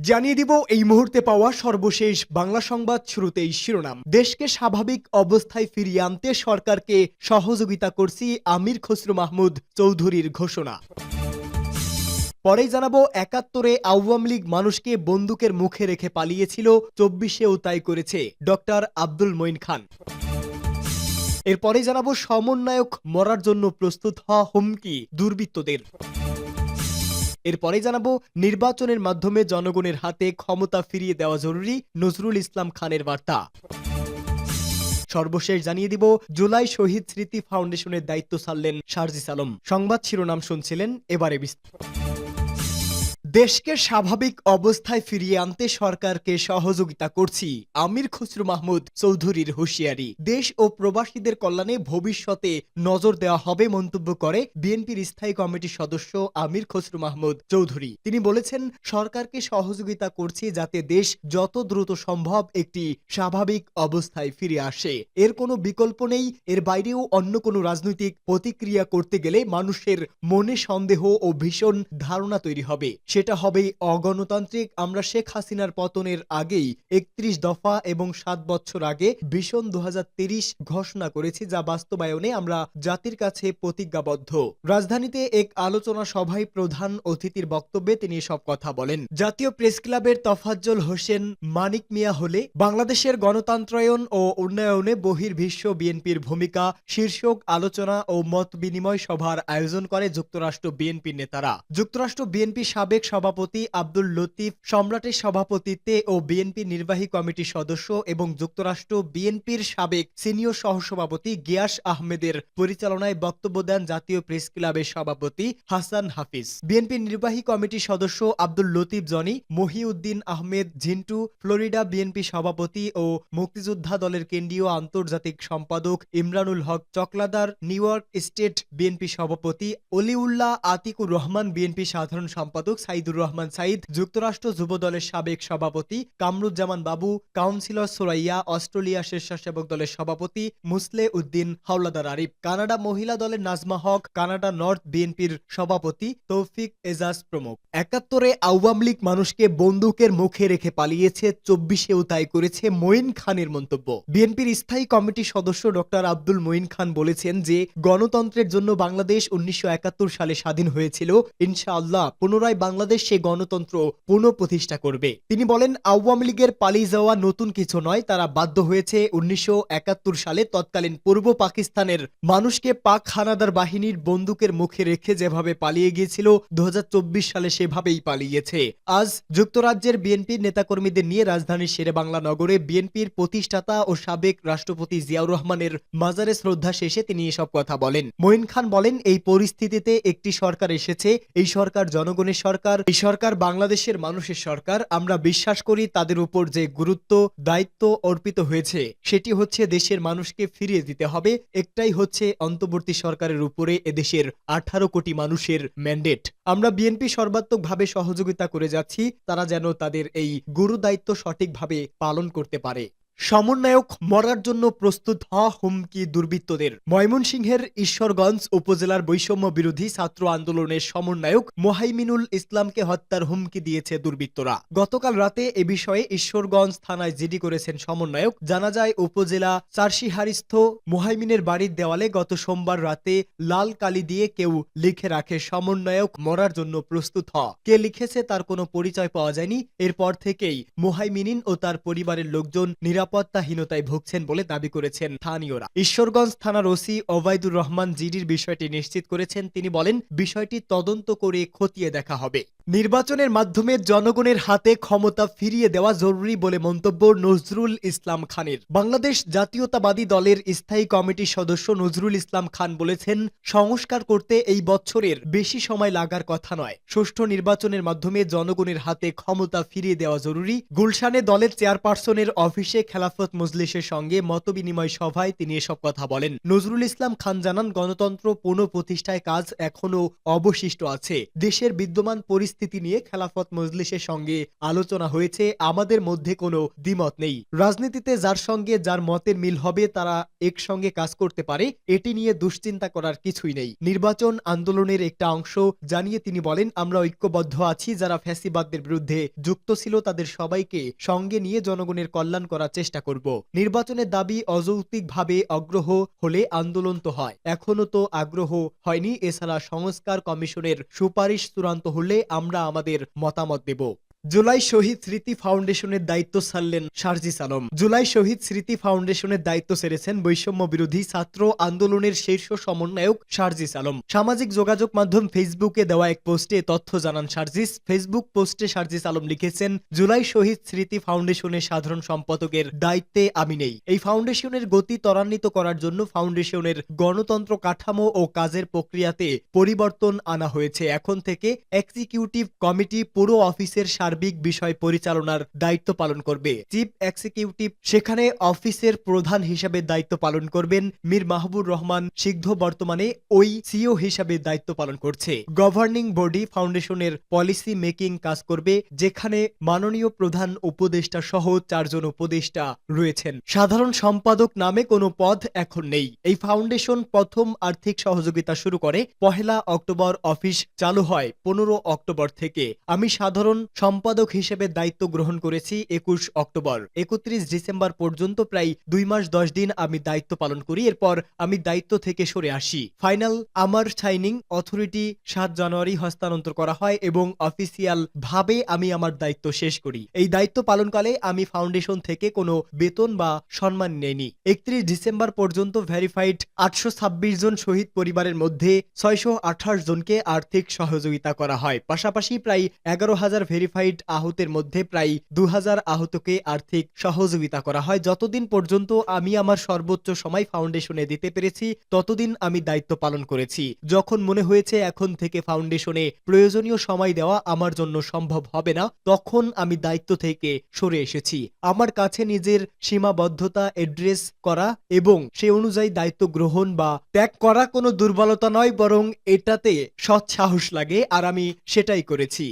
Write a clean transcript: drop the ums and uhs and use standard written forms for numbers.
জানিয়ে দিব এই মুহূর্তে পাওয়া সর্বশেষ বাংলা সংবাদ। শুরুতেই শিরোনাম। দেশকে স্বাভাবিক অবস্থায় ফিরিয়ে আনতে সরকারকে সহযোগিতা করছি, আমির খসরু মাহমুদ চৌধুরীর ঘোষণা। পরেই জানাবো, ৭১-এ আওয়ামী লীগ মানুষকে বন্দুকের মুখে রেখে পালিয়েছিল, ২৪-এও তাই করেছে ডক্টর আব্দুল মঈন খান। এরপরেই জানাবো, সমন্বয়ক মরার জন্য প্রস্তুত হওয়া হুমকি দুর্বৃত্তদের। এরপরে জানাবো, নির্বাচনের মাধ্যমে জনগণের হাতে ক্ষমতা ফিরিয়ে দেওয়া জরুরি, নজরুল ইসলাম খানের বার্তা। সর্বশেষ জানিয়ে দিব, জুলাই শহীদ স্মৃতি ফাউন্ডেশনের দায়িত্ব ছাড়লেন সার্জিস আলম। সংবাদ শিরোনাম শুনছিলেন, এবারে বিস্তারিত। দেশকে স্বাভাবিক অবস্থায় ফিরিয়ে আনতে সরকারকে সহযোগিতা করছি, আমির খসরু মাহমুদ চৌধুরীর হুঁশিয়ারি। দেশ ও প্রবাসীদের কল্যাণে ভবিষ্যতে নজর দেওয়া হবে মন্তব্য করে বিএনপির স্থায়ী কমিটির সদস্য আমির খসরু মাহমুদ চৌধুরী। তিনি বলেছেন, সরকারকে সহযোগিতা করছি যাতে দেশ যত দ্রুত সম্ভব একটি স্বাভাবিক অবস্থায় ফিরে আসে। এর কোনো বিকল্প নেই। এর বাইরেও অন্য কোনো রাজনৈতিক প্রতিক্রিয়া করতে গেলে মানুষের মনে সন্দেহ ও ভীষণ ধারণা তৈরি হবে। সেটা হবে অগণতান্ত্রিক। আমরা শেখ হাসিনার পতনের আগেই ৩১ দফা এবং ৭ বছর আগে ভীষণ ২০৩০ ঘোষণা করেছি, যা বাস্তবায়নে আমরা জাতির কাছে প্রতিজ্ঞাবদ্ধ। রাজধানীতে এক আলোচনা সভায় প্রধান অতিথির বক্তব্যে তিনি সব কথা বলেন। জাতীয় প্রেস ক্লাবের তোফাজ্জল হোসেন মানিক মিয়া হলে বাংলাদেশের গণতন্ত্রায়ন ও উন্নয়নে বহির্বিশ্ব বিএনপির ভূমিকা শীর্ষক আলোচনা ও মত বিনিময় সভার আয়োজন করে যুক্তরাষ্ট্র বিএনপির নেতারা। যুক্তরাষ্ট্র বিএনপি সাবেক সভাপতি আব্দুল লতিফ সম্রাটের সভাপতিত্বে ও বিএনপি নির্বাহী কমিটির সদস্য এবং যুক্তরাষ্ট্র বিএনপির সাবেক সিনিয়র সহসভাপতি গিয়াস আহমেদের পরিচালনায় বক্তব্য দেন জাতীয় প্রেস ক্লাবের সভাপতি হাসান হাফিজ। বিএনপি নির্বাহী কমিটির সদস্য Abdul Latif Johnny, Mohiuddin Ahmed Jhintu, Florida BNP সভাপতি ও মুক্তিযোদ্ধা দলের কেন্দ্রীয় আন্তর্জাতিক সম্পাদক ইমরানুল হক Chakladar, new York state BNP সভাপতি অলিউল্লাহ আতিকুর রহমান, বিএনপি সাধারণ সম্পাদক সাইদুর রহমান সাইদ, যুক্তরাষ্ট্র যুব দলের সাবেক সভাপতি কামরুজ্জামান বাবু, কাউন্সিলর সুরাইয়া, অস্ট্রেলিয়া স্বেচ্ছাসেবক দলের সভাপতি মুসলে উদ্দিন হাওলাদার আরিফ, কানাডা মহিলা দলের নাজমা হক, কানাডা নর্থ বিএনপির সভাপতি তৌফিক এজাজ প্রমুখ। ৭১-এ আওয়ামী লীগ মানুষকে বন্দুকের মুখে রেখে পালিয়েছে, ২৪-এও তাই করেছে মঈন খানের মন্তব্য। বিএনপির স্থায়ী কমিটির সদস্য ডক্টর আব্দুল মঈন খান বলেছেন যে, গণতন্ত্রের জন্য বাংলাদেশ ১৯৭১ সালে স্বাধীন হয়েছিল। ইনশাআল্লাহ পুনরায় বাংলাদেশ সে গণতন্ত্র পুনঃপ্রতিষ্ঠা করবে। তিনি বলেন, আওয়ামী লীগের পালিয়ে যাওয়া নতুন কিছু নয়। তারা বাধ্য হয়েছে ১৯৭১ সালে তৎকালীন পূর্ব পাকিস্তানের মানুষকে পাক হানাদার বাহিনীর বন্দুকের মুখে রেখে যেভাবে পালিয়ে গিয়েছিল, ২০২৪ সালে সেভাবেই পালিয়েছে। আজ যুক্তরাজ্যের বিএনপির নেতাকর্মীদের নিয়ে রাজধানীর শেরেবাংলা নগরে বিএনপির প্রতিষ্ঠাতা ও সাবেক রাষ্ট্রপতি জিয়াউর রহমানের মাজারে শ্রদ্ধা শেষে তিনি এসব কথা বলেন। মঈন খান বলেন, এই পরিস্থিতিতে একটি সরকার এসেছে। এই সরকার জনগণের সরকার, এই সরকার বাংলাদেশের মানুষের সরকার। আমরা বিশ্বাস করি তাদের উপর যে গুরুত্ব দায়িত্ব অর্পিত হয়েছে সেটি হচ্ছে দেশের মানুষকে ফিরিয়ে দিতে হবে। একটাই হচ্ছে অন্তর্বর্তী সরকারের উপরে এদেশের ১৮ কোটি মানুষের ম্যান্ডেট। আমরা বিএনপি সর্বাত্মকভাবে সহযোগিতা করে যাচ্ছি, তারা যেন তাদের এই গুরু দায়িত্ব সঠিকভাবে পালন করতে পারে। সমন্বয়ক মরার জন্য প্রস্তুত হওয়া হুমকি দুর্বৃত্তদের। ময়মনসিংহের ঈশ্বরগঞ্জ উপজেলার বৈষম্য বিরোধী ছাত্র আন্দোলনের সমন্বয়ক মোহাইমিনুল ইসলামকে হত্যার হুমকি দিয়েছে দুর্বৃত্তরা। গতকাল রাতে এ বিষয়ে ঈশ্বরগঞ্জ থানায় জিডি করেছেন সমন্বয়ক। জানা যায়, উপজেলা চারশিহারিস্থ মোহাইমিনের বাড়ির দেওয়ালে গত সোমবার রাতে লাল কালি দিয়ে কেউ লিখে রাখে, সমন্বয়ক মরার জন্য প্রস্তুত হ। কে লিখেছে তার কোনো পরিচয় পাওয়া যায়নি। এরপর থেকেই মোহাইমিনিন ও তার পরিবারের লোকজন নিরাপত্তাহীনতায় ভুগছেন বলে দাবি করেছেন স্থানীয়রা। ঈশ্বরগঞ্জ থানার ওসি ওবায়দুর রহমান জিডির বিষয়টি নিশ্চিত করেছেন। তিনি বলেন, বিষয়টি তদন্ত করে খতিয়ে দেখা হবে। নির্বাচনের মাধ্যমে জনগণের হাতে ক্ষমতা ফিরিয়ে দেওয়া জরুরি বলে মন্তব্য নজরুল ইসলাম খানের। বাংলাদেশ জাতীয়তাবাদী দলের স্থায়ী কমিটির সদস্য নজরুল ইসলাম খান বলেছেন, সংস্কার করতে এই বছরের বেশি সময় লাগার কথা নয়। সুষ্ঠু নির্বাচনের মাধ্যমে জনগণের হাতে ক্ষমতা ফিরিয়ে দেওয়া জরুরি। গুলশানে দলের চেয়ারপারসনের অফিসে খেলা খেলাফত মজলিসের সঙ্গে মতবিনিময় সভায় তিনি এসব কথা বলেন। নজরুল ইসলাম খান জানান, গণতন্ত্র পুনঃপ্রতিষ্ঠায় কাজ এখনো অবশিষ্ট আছে। দেশের বিদ্যমান পরিস্থিতি নিয়ে খেলাফত মজলিসের সঙ্গে আলোচনা হয়েছে, আমাদের মধ্যে কোনো দ্বিমত নেই। রাজনীতিতে যার সঙ্গে যার মতের মিল হবে তারা একসঙ্গে কাজ করতে পারে, এটি নিয়ে দুশ্চিন্তা করার কিছুই নেই। নির্বাচন আন্দোলনের একটা অংশ জানিয়ে তিনি বলেন, আমরা ঐক্যবদ্ধ আছি। যারা ফ্যাসিবাদদের বিরুদ্ধে যুক্ত ছিল তাদের সবাইকে সঙ্গে নিয়ে জনগণের কল্যাণ করার চেষ্টা করব। নির্বাচনের দাবি অযৌক্তিকভাবে আগ্রহ হলে আন্দোলন তো হয়, এখনো তো আগ্রহ হয়নি। এছাড়া সংস্কার কমিশনের সুপারিশ চূড়ান্ত হলে আমরা আমাদের মতামত দেব। জুলাই শহীদ স্মৃতি ফাউন্ডেশনের দায়িত্ব ছাড়লেন শারজিস আলম। জুলাই শহীদ স্মৃতি ফাউন্ডেশনের দায়িত্ব ছেড়েছেন বৈষম্য বিরোধী ছাত্র আন্দোলনের শীর্ষ সমন্বয়ক শারজিস আলম। সামাজিক যোগাযোগ মাধ্যম ফেসবুকে দেওয়া এক পোস্টে তথ্য জানান শারজিস। ফেসবুক পোস্টে শারজিস আলম লিখেছেন, জুলাই শহীদ স্মৃতি ফাউন্ডেশনের সাধারণ সম্পাদকের দায়িত্বে আমি নেই। এই ফাউন্ডেশনের গতি ত্বরান্বিত করার জন্য ফাউন্ডেশনের গণতন্ত্র কাঠামো ও কাজের প্রক্রিয়াতে পরিবর্তন আনা হয়েছে। এখন থেকে এক্সিকিউটিভ কমিটি পুরো অফিসের সার্বিক বিষয় পরিচালনার দায়িত্ব পালন করবে। চিফ এক্সিকিউটিভ সেখানে অফিসের প্রধান হিসেবে দায়িত্ব পালন করবেন মীর মাহবুর রহমান সিদ্ধ, বর্তমানে ওই সিও হিসেবে দায়িত্ব পালন করছে। গভর্নিং বডি ফাউন্ডেশনের পলিসি মেকিং কাজ করবে, যেখানে মাননীয় প্রধান উপদেষ্টা সহ 4 জন উপদেষ্টা রয়েছেন। সাধারণ সম্পাদক নামে কোনো পদ এখন নেই। এই ফাউন্ডেশন প্রথম আর্থিক সহযোগিতা শুরু করে 1 অক্টোবর, অফিস চালু হয় 15 অক্টোবর থেকে। আমি সাধারণ সম্পাদক হিসেবে দায়িত্ব গ্রহণ করেছি 21 অক্টোবর। 31 ডিসেম্বর পর্যন্ত প্রায় 2 মাস 10 দিন আমি দায়িত্ব পালন করি। এরপর আমি দায়িত্ব থেকে সরে আসি। ফাইনাল আমার সাইনিং অথরিটি 7 জানুয়ারি হস্তান্তর করা হয় এবং অফিসিয়াল ভাবে আমি আমার দায়িত্ব শেষ করি। এই দায়িত্ব পালনকালে আমি ফাউন্ডেশন থেকে কোনো বেতন বা সম্মান নেইনি। 31 ডিসেম্বর পর্যন্ত ভেরিফাইড 826 জন শহীদ পরিবারের মধ্যে 628 জনকে আর্থিক সহযোগিতা করা হয়। পাশাপাশি প্রায় 11,000 ভেরিফাইড আহতের মধ্যে প্রায় 2,000 আহতকে আর্থিক সহযোগিতা করা হয়। যতদিন পর্যন্ত আমি আমার সর্বোচ্চ সময় ফাউন্ডেশনে দিতে পেরেছি ততদিন আমি দায়িত্ব পালন করেছি। যখন মনে হয়েছে এখন থেকে ফাউন্ডেশনে প্রয়োজনীয় সময় দেওয়া আমার জন্য সম্ভব হবে না, তখন আমি দায়িত্ব থেকে সরে এসেছি। আমার কাছে নিজের সীমাবদ্ধতা এড্রেস করা এবং সে অনুযায়ী দায়িত্ব গ্রহণ বা ত্যাগ করা কোনো দুর্বলতা নয়, বরং এটাতে সৎ সাহস লাগে, আর আমি সেটাই করেছি।